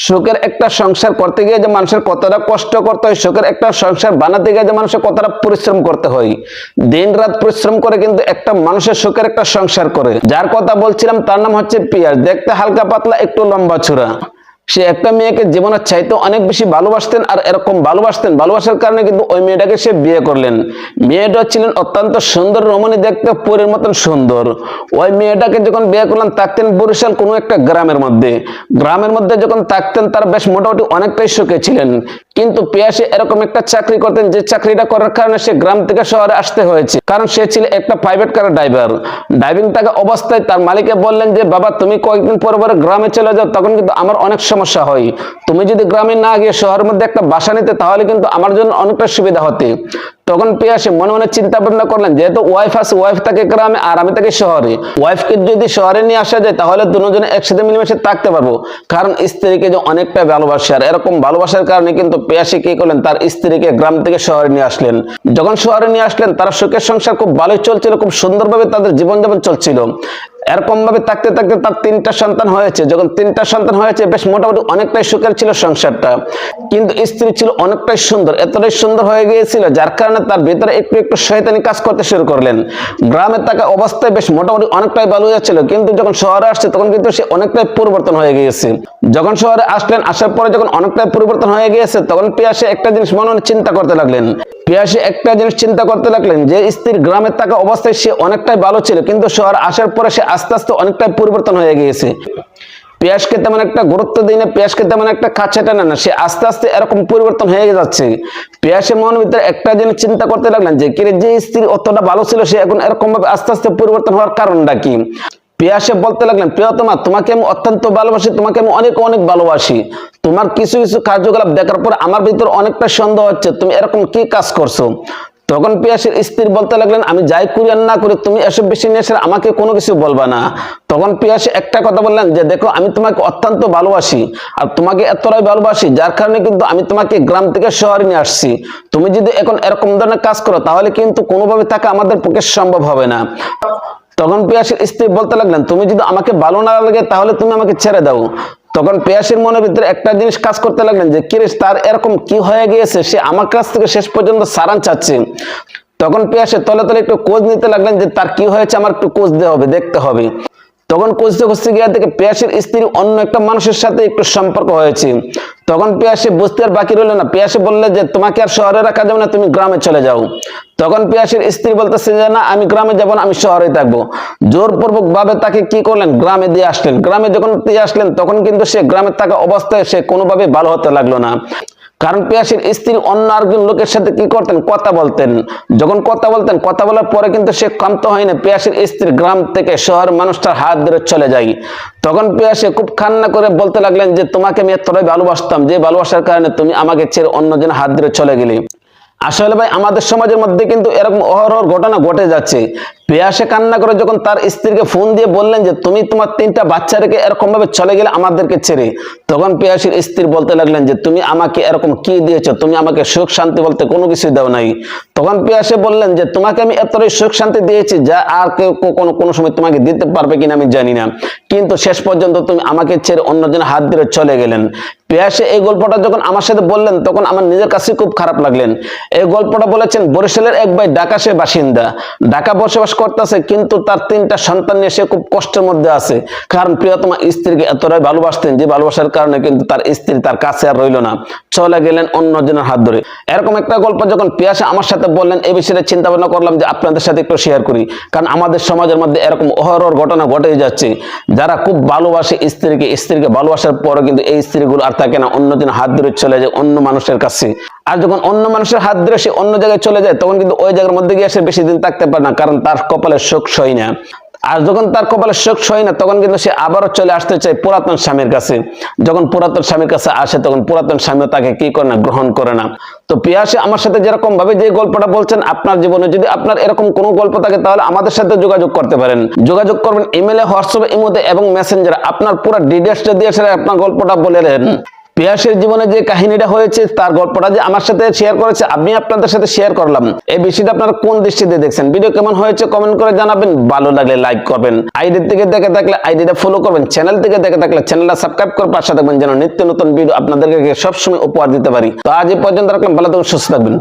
সুখের একটা সংসার করতে গিয়ে যে মানুষের কতটা কষ্ট করতে হয়, সুখের একটা সংসার বানাতে গিয়ে যে মানুষের কতটা পরিশ্রম করতে হয়। দিন রাত পরিশ্রম করে কিন্তু একটা মানুষের সুখের একটা সংসার করে। যার কথা বলছিলাম তার নাম হচ্ছে পিয়াস। দেখতে হালকা পাতলা, একটু লম্বা চূড়া। সে একটা মেয়েকে জীবনের চাইতে অনেক বেশি ভালোবাসতেন, আর এরকম ভালোবাসার কারণে কিন্তু ওই মেয়েটাকে সে বিয়ে করলেন। মেয়েটা ছিলেন অত্যন্ত সুন্দর রমণী, দেখতে পরীর মতন সুন্দর। ওই মেয়েটাকে যখন বিয়ে করলেন থাকতেন বরিশাল কোনো একটা গ্রামের মধ্যে যখন থাকতেন তার বেশ মোটামুটি অনেকটাই সুখে ছিলেন। কিন্তু পিয়াসে এরকম একটা চাকরি করতেন যে চাকরিটা করার কারণে সে গ্রাম থেকে শহরে আসতে হয়েছে, কারণ সে ছিল একটা প্রাইভেট কার ড্রাইভার। ড্রাইভিং থাকা অবস্থায় তার মালিকে বললেন যে বাবা তুমি কয়েকদিন পর গ্রামে চলে যাও, তখন কিন্তু আমার অনেক সমস্যা হয়। তুমি যদি গ্রামে না গিয়ে শহরের মধ্যে একটা বাসা নিতে তাহলে কিন্তু আমার জন্য অনেকটা সুবিধা হতে। তখন পিয়াসে মনে মনে চিন্তা ভাবনা করলেন, যেহেতু ওয়াইফ আছে, ওয়াইফ থাকে গ্রামে আর আমি থাকি শহরে, ওয়াইফকে যদি শহরে নিয়ে আসা যায় তাহলে দুজনে একসাথে মিলেমিশে থাকতে পারবো। কারণ স্ত্রীকে যে অনেকটা ভালোবাসে, আর এরকম ভালোবাসার কারণে কিন্তু পিয়াসে কি করলেন, তার স্ত্রীকে গ্রাম থেকে শহরে নিয়ে আসলেন। যখন শহরে নিয়ে আসলেন তারা সুখের সংসার খুব ভালোই চলছিল, খুব সুন্দরভাবে তাদের জীবনযাপন চলছিল। এরকম ভাবে থাকতে থাকতে তার 3টা সন্তান হয়েছে। যখন 3টা সন্তান হয়েছে বেশ মোটামুটি অনেকটাই সুখের ছিল সংসারটা। কিন্তু স্ত্রী ছিল অনেকটাই সুন্দর, এতটাই সুন্দর হয়ে গিয়েছিল যার কারণে তার ভিতরে একটু একটু শয়তানি কাজ করতে শুরু করলেন। গ্রামে থাকা অবস্থায় বেশ মোটামুটি অনেকটাই ভালো যাচ্ছিল, কিন্তু যখন শহরে আসছে তখন কিন্তু সে অনেকটাই পরিবর্তন হয়ে গিয়েছে। যখন শহরে আসলেন, আসার পরে যখন অনেকটাই পরিবর্তন হয়ে গিয়েছে তখন পিয়াসে একটা জিনিস মনে মনে চিন্তা করতে লাগলেন। যে স্ত্রীর গ্রামে থাকা অবস্থায় সে অনেকটাই ভালো ছিল, কিন্তু শহর আসার পরে সে আস্তে আস্তে অনেকটাই পরিবর্তন হয়ে গিয়েছে। পিয়াসকে তেমন একটা গুরুত্ব দিই না, পিয়াসকে তেমন একটা কাছে টানে না, সে আস্তে আস্তে এরকম পরিবর্তন হয়ে যাচ্ছে। পিয়াসের মনের ভিতরে একটা জিনিস চিন্তা করতে লাগলেন যে যে স্ত্রী অতটা ভালো ছিল সে এখন এরকম ভাবে আস্তে আস্তে পরিবর্তন হওয়ার কারণটা কি। পিয়াসে বলতে লাগলেন, প্রিয়তমা তোমাকে আমি অত্যন্ত ভালোবাসি, তোমাকে আমি অনেক অনেক ভালোবাসি। তোমার কিছু কিছু কার্যকলাপ দেখার পর আমার ভিতরে অনেকটা সন্দেহ হচ্ছে, তুমি এরকম কি কাজ করছো। তখন পিয়াসের স্ত্রী বলতে লাগলেন, আমি যাই করি আর না করি তুমি এসব বেশি নিয়ে এসে আমাকে কোনো কিছু বলবা না। তখন পিয়াসে একটা কথা বললেন যে দেখো, আমি তোমাকে অত্যন্ত ভালোবাসি, আর তোমাকে এতটাই ভালোবাসি যার কারণে কিন্তু আমি তোমাকে গ্রাম থেকে শহরে নিয়ে আসছি। তুমি যদি এখন এরকম ধরনের কাজ করো তাহলে কিন্তু কোনোভাবে থাকা আমাদের পক্ষে সম্ভব হবে না। তখন পিয়াসের স্ত্রী বলতে লাগলেন, তুমি যদি আমাকে ভালো না লাগে তাহলে তুমি আমাকে ছেড়ে দাও। তখন পিয়াসের মনের ভিতরে একটা জিনিস কাজ করতে লাগলেন যে কিরেশ তার এরকম কি হয়ে গিয়েছে, সে আমার কাছ থেকে শেষ পর্যন্ত সারান চাচ্ছে। তখন পিয়াসে তলে তলে একটু খোঁজ নিতে লাগলেন যে তার কি হয়েছে, আমার একটু খোঁজ দেখতে হবে। তখন খুঁজতে খুঁজতে গিয়ে দেখে পিয়াসের স্ত্রী অন্য একটা মানুষের সাথে একটু সম্পর্ক হয়েছে। তখন পিয়াসে বুঝতে আর বাকি রইল না, পিয়াসে বললে যে তোমাকে আর শহরে রাখা যাবে না, তুমি গ্রামে চলে যাও। তখন পিয়াসের স্ত্রী বলতেছে যে না, আমি গ্রামে যাব না, আমি শহরে থাকবো। জোরপূর্বক ভাবে তাকে কি করলেন, গ্রামে দিয়ে আসলেন। গ্রামে যখন দিয়ে আসলেন তখন কিন্তু সে গ্রামে থাকা অবস্থায় সে কোনোভাবে ভালো হতে লাগলো না। কারণ পিয়াসের স্ত্রী অন্য আরেকজন লোকের সাথে কি করতেন, কথা বলতেন। যখন কথা বলার পরে কিন্তু সে ক্ষান্ত হয় না, পিয়াসের স্ত্রী গ্রাম থেকে শহর মানুষটার হাত ধরে চলে যায়। তখন পিয়াসে খুব কান্না করে বলতে লাগলেন যে তোমাকে আমি এতটাই ভালোবাসতাম, যে ভালোবাসার কারণে তুমি আমাকে ছেড়ে অন্যজনের হাত ধরে চলে গেলে। আসলে ভাই আমাদের সমাজের মধ্যে কিন্তু এরকম অহরহ ঘটনা ঘটে যাচ্ছে। পিয়াসে কান্না করে যখন তার স্ত্রীকে ফোন দিয়ে বললেন যে তুমি তোমার 3টা বাচ্চা রেখে এরকম ভাবে চলে গেলে আমাদেরকে ছেড়ে, তখন পিয়াসের স্ত্রী বলতে লাগলেন যে তুমি আমাকে এরকম কি দিয়েছো, তুমি আমাকে সুখ শান্তি বলতে কোনো কিছু দাও নাই। তখন পিয়াসে বললেন যে তোমাকে আমি এতটাই সুখ শান্তি দিয়েছি যা আর কেউ কোনো সময় তোমাকে দিতে পারবে কিনা আমি জানি না, কিন্তু শেষ পর্যন্ত তুমি আমাকে ছেড়ে অন্যজনের হাত ধরে চলে গেলেন। পিয়াসে এই গল্পটা যখন আমার সাথে বললেন তখন আমার নিজের কাছে খুব খারাপ লাগলেন। এই গল্পটা বলেছেন বরিশালের এক ভাই, ঢাকা সে বাসিন্দা, ঢাকা বসবাস করতেছে, কিন্তু তার 3টা সন্তান নিয়ে সে খুব কষ্টের মধ্যে আছে। কারণ প্রিয়তমা স্ত্রীকে এতটাই ভালোবাসতেন যে ভালোবাসার কারণে কিন্তু তার স্ত্রী তার কাছে আর রইল না, চলে গেলেন অন্যজনের হাত ধরে। এরকম একটা গল্প যখন পিয়াসে আমার সাথে বললেন, এই বিষয়ে চিন্তা ভাবনা করলাম যে আপনাদের সাথে একটু শেয়ার করি। কারণ আমাদের সমাজের মধ্যে এরকম অহরহ ঘটনা ঘটে যাচ্ছে, যারা খুব ভালোবাসে স্ত্রীকে ভালোবাসার পরে কিন্তু এই স্ত্রীগুলো আর থাকে না, অন্যজনের হাত ধরে চলে যায় অন্য মানুষের কাছে। আর যখন অন্য মানুষের হাত ধরে সে অন্য জায়গায় চলে যায় তখন কিন্তু ওই জায়গার মধ্যে গিয়ে সে বেশি দিন থাকতে পারে না, কারণ তার কপালে সুখ সয় না। আর যখন তার কপালে সুখ সয় না তখন কিন্তু সে আবারও চলে আসতে চায় পুরাতন স্বামীর কাছে। যখন পুরাতন স্বামীর কাছে আসে তখন পুরাতন স্বামীও তাকে কি করে না, গ্রহণ করে না। তো পিয়াসে আমার সাথে যেরকম ভাবে যে গল্পটা বলছেন, আপনার জীবনে যদি আপনার এরকম কোনো গল্প থাকে তাহলে আমাদের সাথে যোগাযোগ করতে পারেন। যোগাযোগ করবেন ইমেলে, হোয়াটসঅ্যাপে, ইমোতে এবং মেসেঞ্জারে। আপনার পুরো ডিটেইলসটা দিয়ে আপনার গল্পটা বলে দেন। পিয়াসের জীবনে যে কাহিনীটা হয়েছে, তার গল্পটা যে আমার সাথে শেয়ার করেছে, আমি আপনাদের সাথে শেয়ার করলাম, এই বিষয়টা আপনারা কোন দৃষ্টিতে দেখছেন? ভিডিও কেমন হয়েছে কমেন্ট করে জানাবেন, ভালো লাগলে লাইক করবেন, আইডি থেকে দেখে থাকলে আইডিটা ফলো করবেন, চ্যানেল থেকে দেখে থাকলে চ্যানেলটা সাবস্ক্রাইব করে পাশে থাকবেন, যেন নিত্য নতুন ভিডিও আপনাদেরকে সবসময় উপহার দিতে পারি। তো আজ এই পর্যন্ত রাখলাম, ভালো থাকুন, সুস্থ থাকবেন।